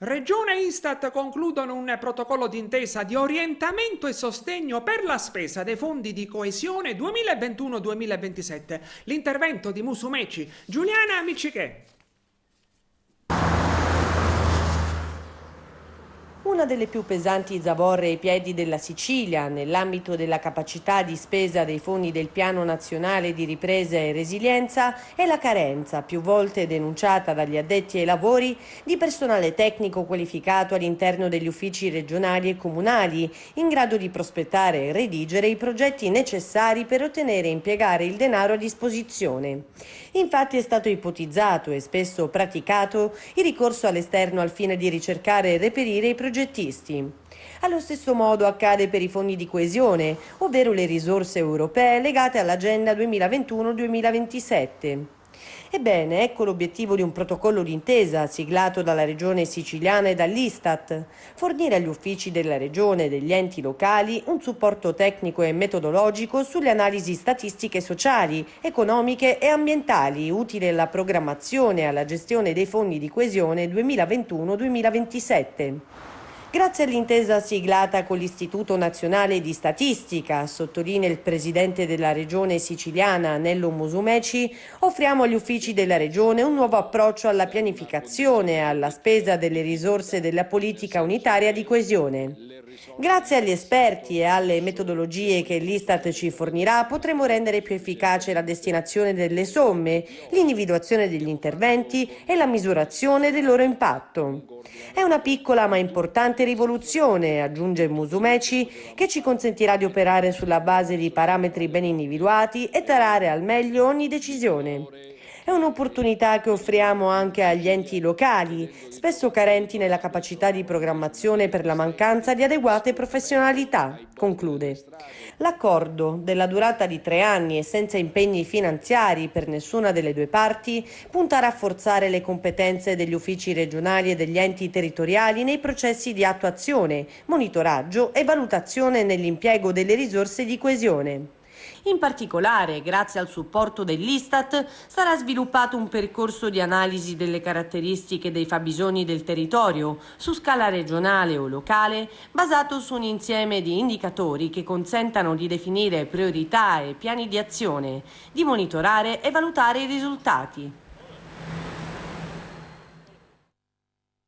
Regione e Istat concludono un protocollo d'intesa di orientamento e sostegno per la spesa dei fondi di coesione 2021-2027. L'intervento di Musumeci. Giuliana Miccichè. Una delle più pesanti zavorre ai piedi della Sicilia, nell'ambito della capacità di spesa dei fondi del Piano Nazionale di Ripresa e Resilienza, è la carenza, più volte denunciata dagli addetti ai lavori, di personale tecnico qualificato all'interno degli uffici regionali e comunali, in grado di prospettare e redigere i progetti necessari per ottenere e impiegare il denaro a disposizione. Infatti è stato ipotizzato e spesso praticato il ricorso all'esterno al fine di ricercare e reperire i progettisti. Allo stesso modo accade per i fondi di coesione, ovvero le risorse europee legate all'Agenda 2021-2027. Ebbene, ecco l'obiettivo di un protocollo d'intesa siglato dalla Regione siciliana e dall'Istat: fornire agli uffici della Regione e degli enti locali un supporto tecnico e metodologico sulle analisi statistiche sociali, economiche e ambientali utili alla programmazione e alla gestione dei fondi di coesione 2021-2027. Grazie all'intesa siglata con l'Istituto Nazionale di Statistica, sottolinea il presidente della Regione siciliana Nello Musumeci, offriamo agli uffici della Regione un nuovo approccio alla pianificazione e alla spesa delle risorse della politica unitaria di coesione. Grazie agli esperti e alle metodologie che l'Istat ci fornirà potremo rendere più efficace la destinazione delle somme, l'individuazione degli interventi e la misurazione del loro impatto. È una piccola ma importante rivoluzione, aggiunge Musumeci, che ci consentirà di operare sulla base di parametri ben individuati e tarare al meglio ogni decisione. È un'opportunità che offriamo anche agli enti locali, spesso carenti nella capacità di programmazione per la mancanza di adeguate professionalità, conclude. L'accordo, della durata di 3 anni e senza impegni finanziari per nessuna delle due parti, punta a rafforzare le competenze degli uffici regionali e degli enti territoriali nei processi di attuazione, monitoraggio e valutazione nell'impiego delle risorse di coesione. In particolare, grazie al supporto dell'Istat, sarà sviluppato un percorso di analisi delle caratteristiche dei fabbisogni del territorio, su scala regionale o locale, basato su un insieme di indicatori che consentano di definire priorità e piani di azione, di monitorare e valutare i risultati.